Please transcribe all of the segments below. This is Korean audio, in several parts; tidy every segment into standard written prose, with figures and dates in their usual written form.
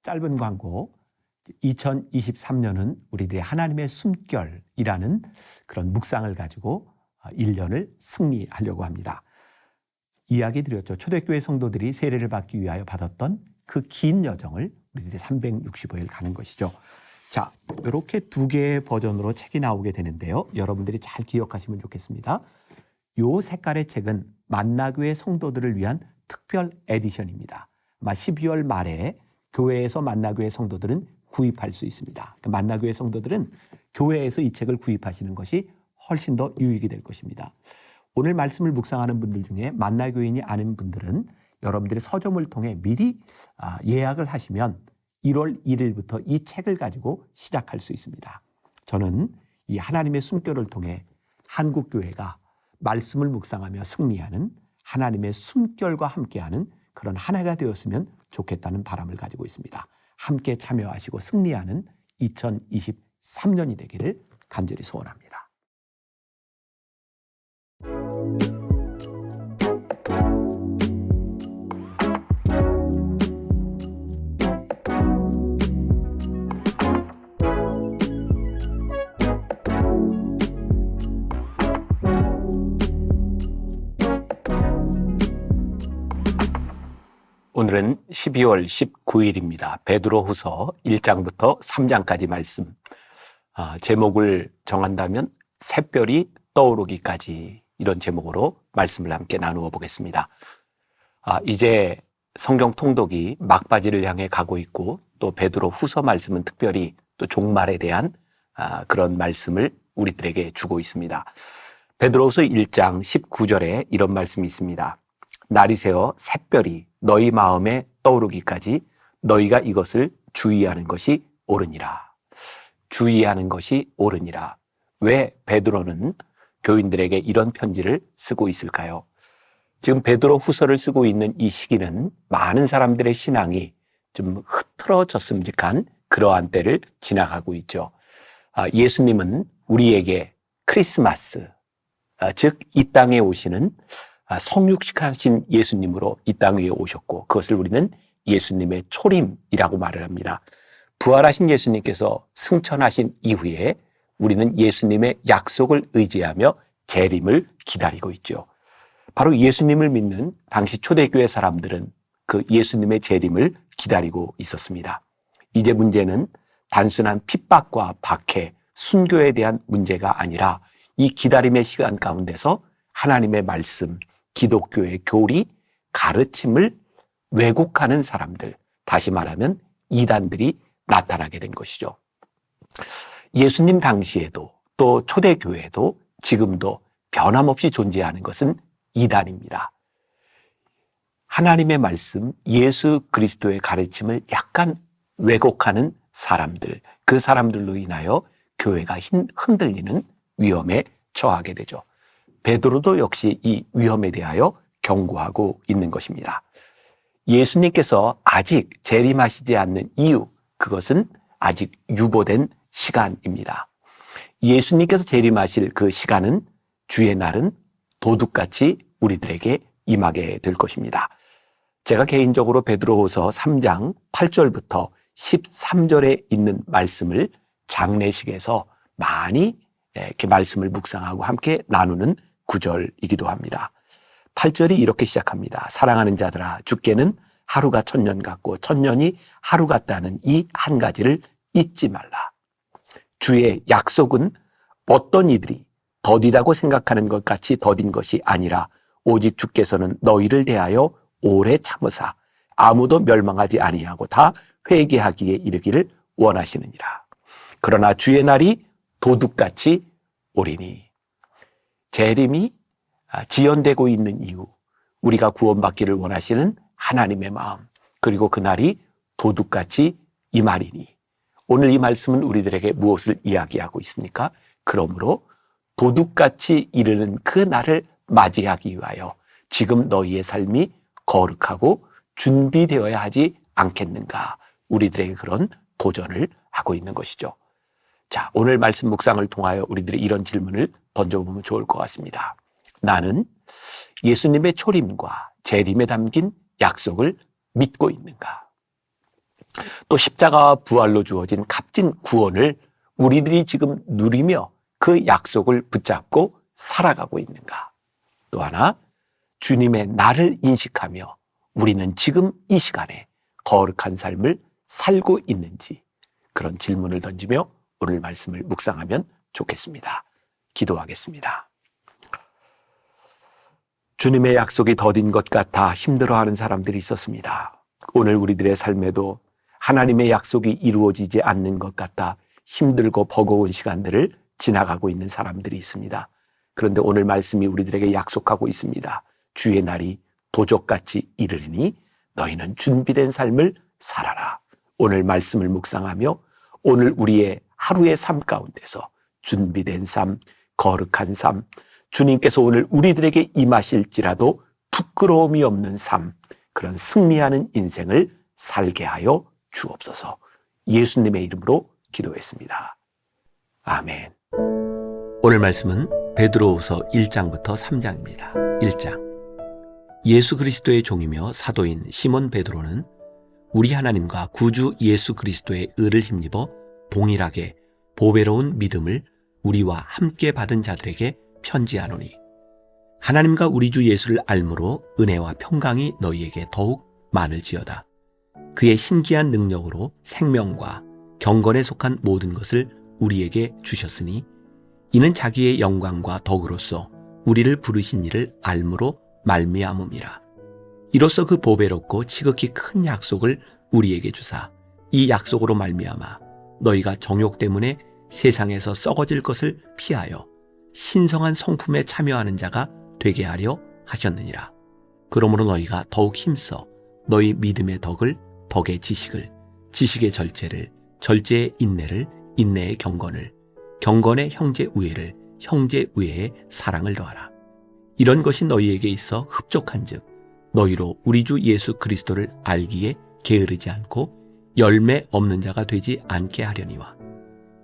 짧은 광고. 2023년은 우리들의 하나님의 숨결이라는 그런 묵상을 가지고 1년을 승리하려고 합니다. 이야기 드렸죠. 초대교회 성도들이 세례를 받기 위하여 받았던 그 긴 여정을 우리들이 365일 가는 것이죠. 자, 이렇게 두 개의 버전으로 책이 나오게 되는데요. 여러분들이 잘 기억하시면 좋겠습니다. 이 색깔의 책은 만나교회 성도들을 위한 특별 에디션입니다. 아마 12월 말에 교회에서 만나교회 성도들은 구입할 수 있습니다. 만나교회 성도들은 교회에서 이 책을 구입하시는 것이 훨씬 더 유익이 될 것입니다. 오늘 말씀을 묵상하는 분들 중에 만나교인이 아닌 분들은 여러분들이 서점을 통해 미리 예약을 하시면 1월 1일부터 이 책을 가지고 시작할 수 있습니다. 저는 이 하나님의 숨결을 통해 한국교회가 말씀을 묵상하며 승리하는 하나님의 숨결과 함께하는 그런 한 해가 되었으면 좋겠다는 바람을 가지고 있습니다. 함께 참여하시고 승리하는 2023년이 되기를 간절히 소원합니다. 오늘은 12월 19일입니다. 베드로후서 1장부터 3장까지 말씀. 제목을 정한다면 샛별이 떠오르기까지, 이런 제목으로 말씀을 함께 나누어 보겠습니다. 이제 성경 통독이 막바지를 향해 가고 있고, 또 베드로후서 말씀은 특별히 또 종말에 대한 그런 말씀을 우리들에게 주고 있습니다. 베드로후서 1장 19절에 이런 말씀이 있습니다. 날이 새어 샛별이 너희 마음에 떠오르기까지 너희가 이것을 주의하는 것이 옳으니라. 주의하는 것이 옳으니라. 왜 베드로는 교인들에게 이런 편지를 쓰고 있을까요? 지금 베드로 후서를 쓰고 있는 이 시기는 많은 사람들의 신앙이 좀 흐트러졌음직한 그러한 때를 지나가고 있죠. 예수님은 우리에게 크리스마스, 즉 이 땅에 오시는 성육식하신 예수님으로 이 땅 위에 오셨고, 그것을 우리는 예수님의 초림이라고 말을 합니다. 부활하신 예수님께서 승천하신 이후에 우리는 예수님의 약속을 의지하며 재림을 기다리고 있죠. 바로 예수님을 믿는 당시 초대교회 사람들은 그 예수님의 재림을 기다리고 있었습니다. 이제 문제는 단순한 핍박과 박해, 순교에 대한 문제가 아니라 이 기다림의 시간 가운데서 하나님의 말씀, 기독교의 교리, 가르침을 왜곡하는 사람들, 다시 말하면 이단들이 나타나게 된 것이죠. 예수님 당시에도 또 초대교회에도 지금도 변함없이 존재하는 것은 이단입니다. 하나님의 말씀, 예수 그리스도의 가르침을 약간 왜곡하는 사람들, 그 사람들로 인하여 교회가 흔들리는 위험에 처하게 되죠. 베드로도 역시 이 위험에 대하여 경고하고 있는 것입니다. 예수님께서 아직 재림하시지 않는 이유, 그것은 아직 유보된 시간입니다. 예수님께서 재림하실 그 시간은, 주의 날은 도둑같이 우리들에게 임하게 될 것입니다. 제가 개인적으로 베드로후서 3장 8절부터 13절에 있는 말씀을 장례식에서 많이 이렇게 말씀을 묵상하고 함께 나누는 구절이기도 합니다. 8절이 이렇게 시작합니다. 사랑하는 자들아, 주께는 하루가 천년 같고 천년이 하루 같다는 이 한 가지를 잊지 말라. 주의 약속은 어떤 이들이 더디다고 생각하는 것 같이 더딘 것이 아니라 오직 주께서는 너희를 대하여 오래 참으사 아무도 멸망하지 아니하고 다 회개하기에 이르기를 원하시느니라. 그러나 주의 날이 도둑같이 오리니. 재림이 지연되고 있는 이유, 우리가 구원받기를 원하시는 하나님의 마음, 그리고 그날이 도둑같이 임하리니. 오늘 이 말씀은 우리들에게 무엇을 이야기하고 있습니까? 그러므로 도둑같이 이르는 그 날을 맞이하기 위하여 지금 너희의 삶이 거룩하고 준비되어야 하지 않겠는가, 우리들에게 그런 도전을 하고 있는 것이죠. 자, 오늘 말씀 묵상을 통하여 우리들이 이런 질문을 던져보면 좋을 것 같습니다. 나는 예수님의 초림과 재림에 담긴 약속을 믿고 있는가? 또 십자가와 부활로 주어진 값진 구원을 우리들이 지금 누리며 그 약속을 붙잡고 살아가고 있는가? 또 하나, 주님의 나를 인식하며 우리는 지금 이 시간에 거룩한 삶을 살고 있는지, 그런 질문을 던지며 오늘 말씀을 묵상하면 좋겠습니다. 기도하겠습니다. 주님의 약속이 더딘 것 같아 힘들어하는 사람들이 있었습니다. 오늘 우리들의 삶에도 하나님의 약속이 이루어지지 않는 것 같아 힘들고 버거운 시간들을 지나가고 있는 사람들이 있습니다. 그런데 오늘 말씀이 우리들에게 약속하고 있습니다. 주의 날이 도적같이 이르리니 너희는 준비된 삶을 살아라. 오늘 말씀을 묵상하며 오늘 우리의 하루의 삶 가운데서 준비된 삶, 거룩한 삶, 주님께서 오늘 우리들에게 임하실지라도 부끄러움이 없는 삶, 그런 승리하는 인생을 살게 하여 주옵소서. 예수님의 이름으로 기도했습니다. 아멘. 오늘 말씀은 베드로후서 1장부터 3장입니다. 1장. 예수 그리스도의 종이며 사도인 시몬 베드로는 우리 하나님과 구주 예수 그리스도의 의를 힘입어 동일하게 보배로운 믿음을 우리와 함께 받은 자들에게 편지하노니, 하나님과 우리 주 예수를 알므로 은혜와 평강이 너희에게 더욱 많을지어다. 그의 신기한 능력으로 생명과 경건에 속한 모든 것을 우리에게 주셨으니 이는 자기의 영광과 덕으로서 우리를 부르신 이를 알므로 말미암음이라. 이로써 그 보배롭고 지극히 큰 약속을 우리에게 주사 이 약속으로 말미암아 너희가 정욕 때문에 세상에서 썩어질 것을 피하여 신성한 성품에 참여하는 자가 되게 하려 하셨느니라. 그러므로 너희가 더욱 힘써 너희 믿음의 덕을 덕의 지식을, 지식의 절제를, 절제의 인내를, 인내의 경건을, 경건의 형제 우애를, 형제 우애의 사랑을 더하라. 이런 것이 너희에게 있어 흡족한즉 너희로 우리 주 예수 그리스도를 알기에 게으르지 않고 열매 없는 자가 되지 않게 하려니와,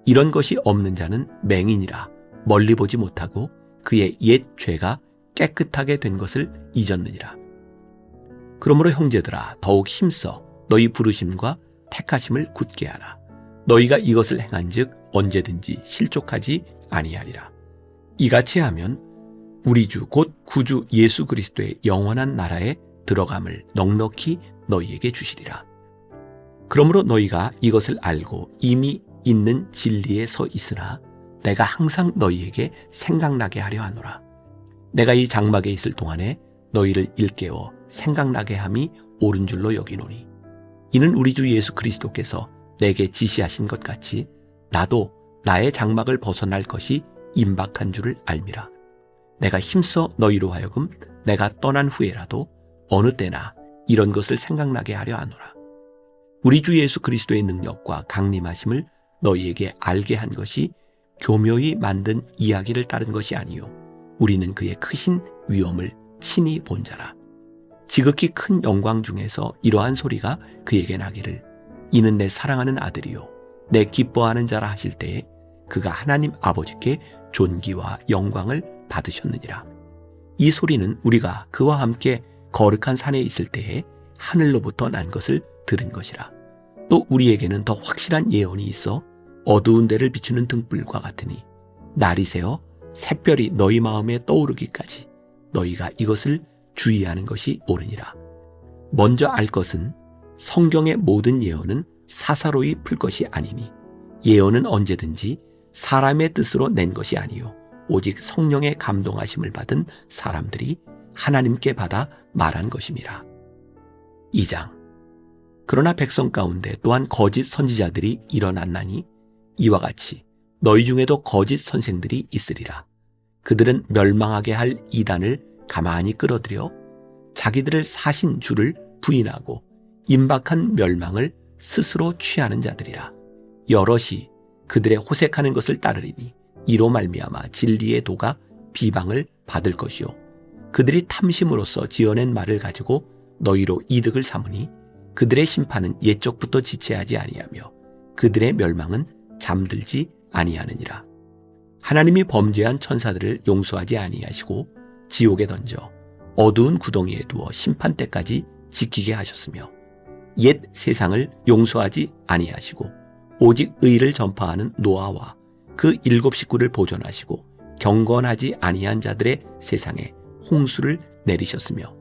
이런 것이 없는 자는 맹인이라 멀리 보지 못하고 그의 옛 죄가 깨끗하게 된 것을 잊었느니라. 그러므로 형제들아, 더욱 힘써 너희 부르심과 택하심을 굳게 하라. 너희가 이것을 행한즉 언제든지 실족하지 아니하리라. 이같이 하면 우리 주 곧 구주 예수 그리스도의 영원한 나라에 들어감을 넉넉히 너희에게 주시리라. 그러므로 너희가 이것을 알고 이미 있는 진리에 서 있으나 내가 항상 너희에게 생각나게 하려 하노라. 내가 이 장막에 있을 동안에 너희를 일깨워 생각나게 함이 옳은 줄로 여기노니, 이는 우리 주 예수 그리스도께서 내게 지시하신 것 같이 나도 나의 장막을 벗어날 것이 임박한 줄을 알미라. 내가 힘써 너희로 하여금 내가 떠난 후에라도 어느 때나 이런 것을 생각나게 하려 하노라. 우리 주 예수 그리스도의 능력과 강림하심을 너희에게 알게 한 것이 교묘히 만든 이야기를 따른 것이 아니요 우리는 그의 크신 위엄을 친히 본 자라. 지극히 큰 영광 중에서 이러한 소리가 그에게 나기를, 이는 내 사랑하는 아들이요 내 기뻐하는 자라 하실 때에 그가 하나님 아버지께 존귀와 영광을 받으셨느니라. 이 소리는 우리가 그와 함께 거룩한 산에 있을 때에 하늘로부터 난 것을 들은 것이라. 또 우리에게는 더 확실한 예언이 있어 어두운 데를 비추는 등불과 같으니 날이 새어 샛별이 너희 마음에 떠오르기까지 너희가 이것을 주의하는 것이 옳으니라. 먼저 알 것은 성경의 모든 예언은 사사로이 풀 것이 아니니, 예언은 언제든지 사람의 뜻으로 낸 것이 아니요 오직 성령의 감동하심을 받은 사람들이 하나님께 받아 말한 것임이라. 2장. 그러나 백성 가운데 또한 거짓 선지자들이 일어났나니 이와 같이 너희 중에도 거짓 선생들이 있으리라. 그들은 멸망하게 할 이단을 가만히 끌어들여 자기들을 사신 주를 부인하고 임박한 멸망을 스스로 취하는 자들이라. 여럿이 그들의 호색하는 것을 따르리니 이로 말미암아 진리의 도가 비방을 받을 것이요 그들이 탐심으로써 지어낸 말을 가지고 너희로 이득을 삼으니 그들의 심판은 옛적부터 지체하지 아니하며 그들의 멸망은 잠들지 아니하느니라. 하나님이 범죄한 천사들을 용서하지 아니하시고 지옥에 던져 어두운 구덩이에 두어 심판 때까지 지키게 하셨으며 옛 세상을 용서하지 아니하시고 오직 의를 전파하는 노아와 그 7 식구를 보존하시고 경건하지 아니한 자들의 세상에 홍수를 내리셨으며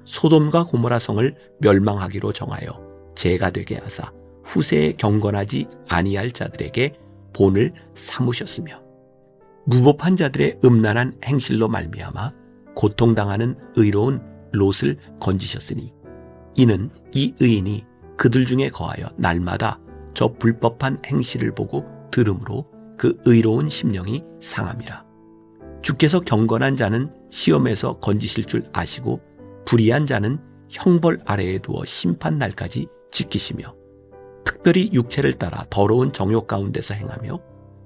소돔과 고모라 성을 멸망하기로 정하여 죄가 되게 하사 후세에 경건하지 아니할 자들에게 본을 삼으셨으며 무법한 자들의 음란한 행실로 말미암아 고통당하는 의로운 롯을 건지셨으니 이는 이 의인이 그들 중에 거하여 날마다 저 불법한 행실을 보고 들음으로 그 의로운 심령이 상함이라. 주께서 경건한 자는 시험에서 건지실 줄 아시고 불의한 자는 형벌 아래에 두어 심판 날까지 지키시며 특별히 육체를 따라 더러운 정욕 가운데서 행하며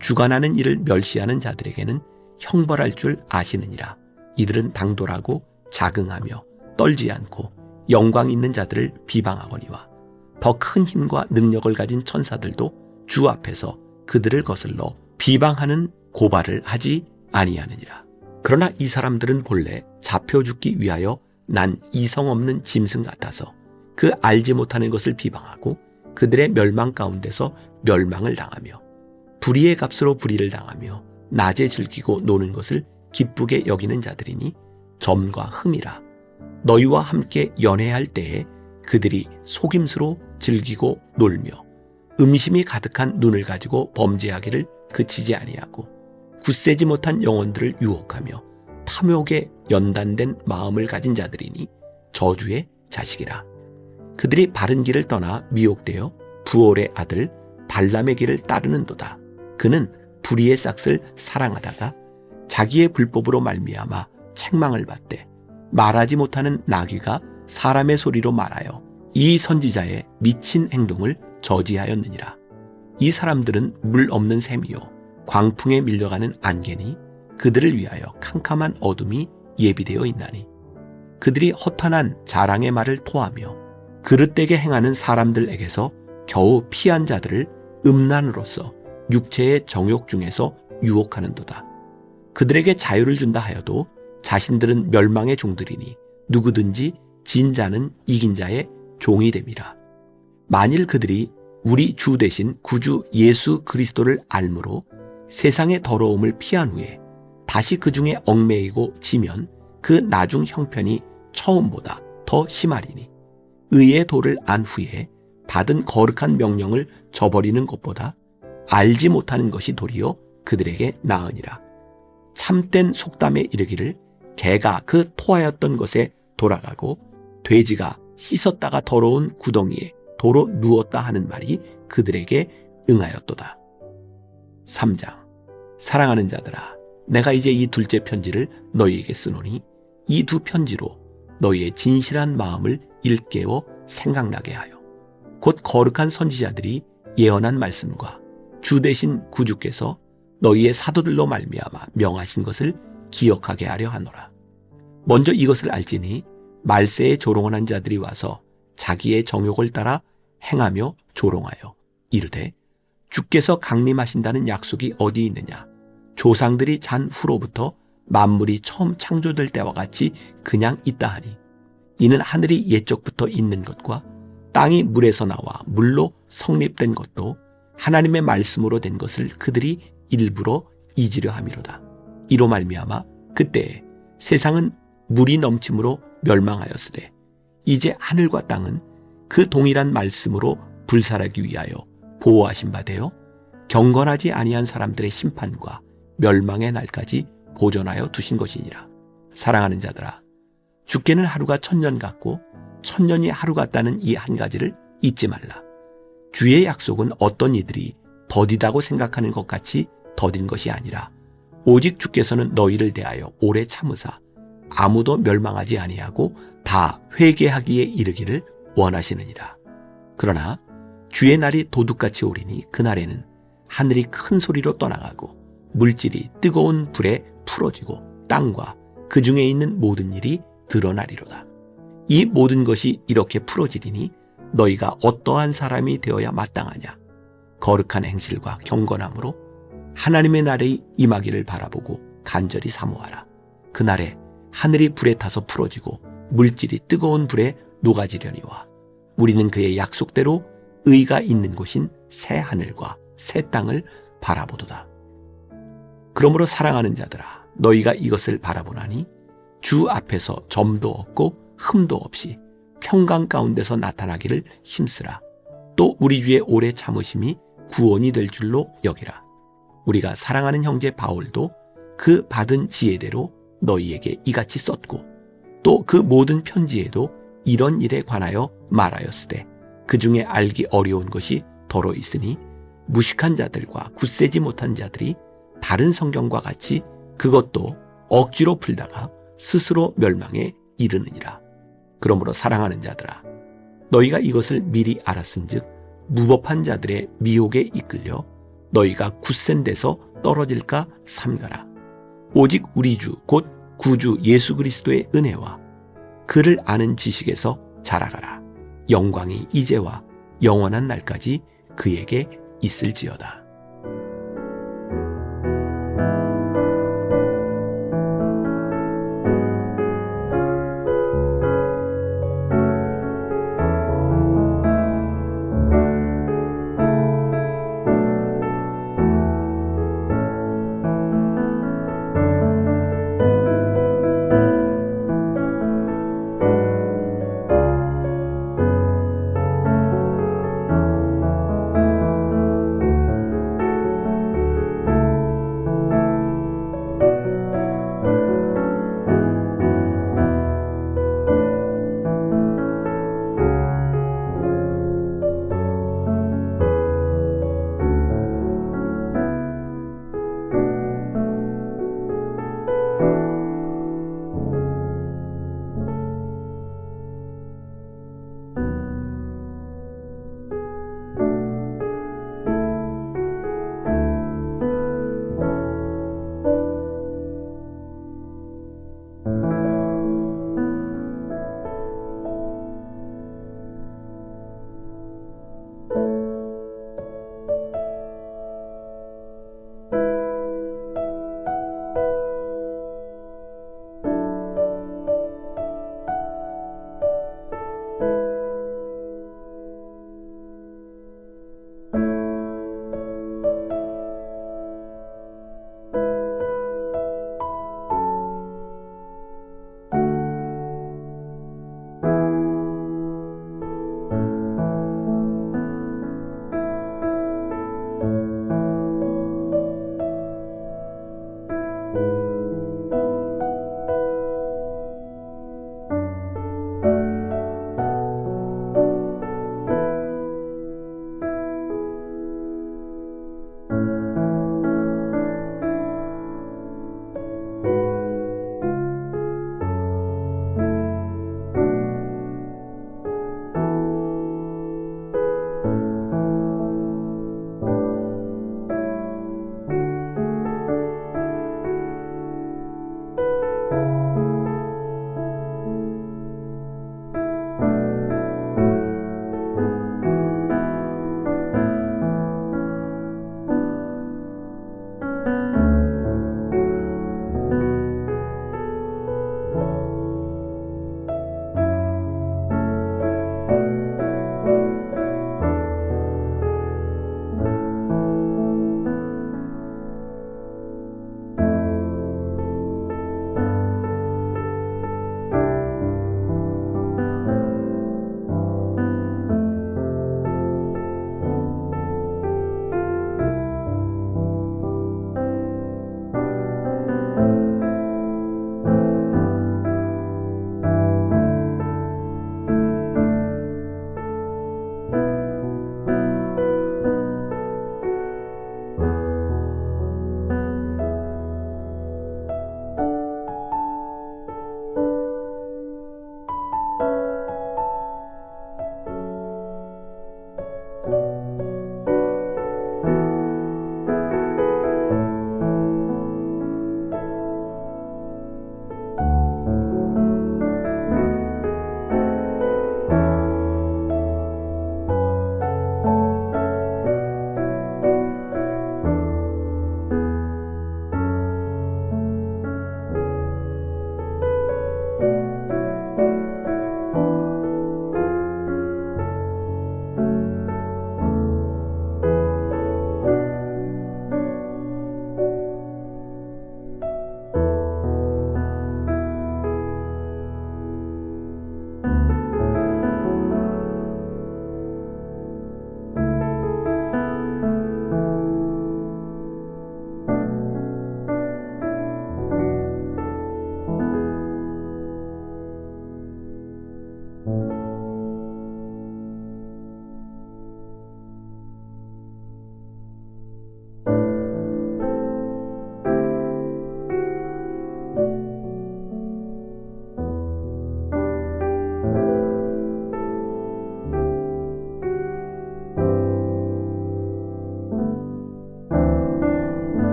주관하는 일을 멸시하는 자들에게는 형벌할 줄 아시느니라. 이들은 당돌하고 자긍하며 떨지 않고 영광 있는 자들을 비방하거니와 더 큰 힘과 능력을 가진 천사들도 주 앞에서 그들을 거슬러 비방하는 고발을 하지 아니하느니라. 그러나 이 사람들은 본래 잡혀 죽기 위하여 난 이성 없는 짐승 같아서 그 알지 못하는 것을 비방하고 그들의 멸망 가운데서 멸망을 당하며 불의의 값으로 불의를 당하며 낮에 즐기고 노는 것을 기쁘게 여기는 자들이니 점과 흠이라. 너희와 함께 연애할 때에 그들이 속임수로 즐기고 놀며 음심이 가득한 눈을 가지고 범죄하기를 그치지 아니하고 굳세지 못한 영혼들을 유혹하며 탐욕에 연단된 마음을 가진 자들이니 저주의 자식이라. 그들이 바른 길을 떠나 미혹되어 부올의 아들 발람의 길을 따르는도다. 그는 불의의 싹을 사랑하다가 자기의 불법으로 말미암아 책망을 받되 말하지 못하는 나귀가 사람의 소리로 말하여 이 선지자의 미친 행동을 저지하였느니라. 이 사람들은 물 없는 샘이요 광풍에 밀려가는 안개니 그들을 위하여 캄캄한 어둠이 예비되어 있나니 그들이 허탄한 자랑의 말을 토하며 그릇되게 행하는 사람들에게서 겨우 피한 자들을 음란으로서 육체의 정욕 중에서 유혹하는도다. 그들에게 자유를 준다 하여도 자신들은 멸망의 종들이니 누구든지 진 자는 이긴 자의 종이 됨이라. 만일 그들이 우리 주 대신 구주 예수 그리스도를 알므로 세상의 더러움을 피한 후에 다시 그 중에 얽매이고 지면 그 나중 형편이 처음보다 더 심하리니 의의 도를 안 후에 받은 거룩한 명령을 저버리는 것보다 알지 못하는 것이 도리어 그들에게 나으니라. 참된 속담에 이르기를 개가 그 토하였던 것에 돌아가고 돼지가 씻었다가 더러운 구덩이에 도로 누웠다 하는 말이 그들에게 응하였도다. 3장. 사랑하는 자들아, 내가 이제 이 둘째 편지를 너희에게 쓰노니 이 두 편지로 너희의 진실한 마음을 일깨워 생각나게 하여 곧 거룩한 선지자들이 예언한 말씀과 주 대신 구주께서 너희의 사도들로 말미암아 명하신 것을 기억하게 하려 하노라. 먼저 이것을 알지니 말세에 조롱하는 자들이 와서 자기의 정욕을 따라 행하며 조롱하여 이르되 주께서 강림하신다는 약속이 어디 있느냐. 조상들이 잔 후로부터 만물이 처음 창조될 때와 같이 그냥 있다 하니 이는 하늘이 옛적부터 있는 것과 땅이 물에서 나와 물로 성립된 것도 하나님의 말씀으로 된 것을 그들이 일부러 잊으려 함이로다. 이로 말미암아 그때에 세상은 물이 넘침으로 멸망하였으되 이제 하늘과 땅은 그 동일한 말씀으로 불살하기 위하여 보호하신 바 되어 경건하지 아니한 사람들의 심판과 멸망의 날까지 보존하여 두신 것이니라. 사랑하는 자들아, 주께는 하루가 1000년 같고 1000년이 하루 같다는 이 한 가지를 잊지 말라. 주의 약속은 어떤 이들이 더디다고 생각하는 것 같이 더딘 것이 아니라 오직 주께서는 너희를 대하여 오래 참으사 아무도 멸망하지 아니하고 다 회개하기에 이르기를 원하시느니라. 그러나 주의 날이 도둑같이 오리니 그날에는 하늘이 큰 소리로 떠나가고 물질이 뜨거운 불에 풀어지고 땅과 그 중에 있는 모든 일이 드러나리로다. 이 모든 것이 이렇게 풀어지리니 너희가 어떠한 사람이 되어야 마땅하냐. 거룩한 행실과 경건함으로 하나님의 날이 임하기를 바라보고 간절히 사모하라. 그날에 하늘이 불에 타서 풀어지고 물질이 뜨거운 불에 녹아지려니와 우리는 그의 약속대로 의가 있는 곳인 새 하늘과 새 땅을 바라보도다. 그러므로 사랑하는 자들아, 너희가 이것을 바라보나니 주 앞에서 점도 없고 흠도 없이 평강 가운데서 나타나기를 힘쓰라. 또 우리 주의 오래 참으심이 구원이 될 줄로 여기라. 우리가 사랑하는 형제 바울도 그 받은 지혜대로 너희에게 이같이 썼고, 또 그 모든 편지에도 이런 일에 관하여 말하였으되 그 중에 알기 어려운 것이 더러 있으니 무식한 자들과 굳세지 못한 자들이 다른 성경과 같이 그것도 억지로 풀다가 스스로 멸망에 이르느니라. 그러므로 사랑하는 자들아, 너희가 이것을 미리 알았은즉 무법한 자들의 미혹에 이끌려 너희가 굳센 데서 떨어질까 삼가라. 오직 우리 주 곧 구주 예수 그리스도의 은혜와 그를 아는 지식에서 자라가라. 영광이 이제와 영원한 날까지 그에게 있을지어다.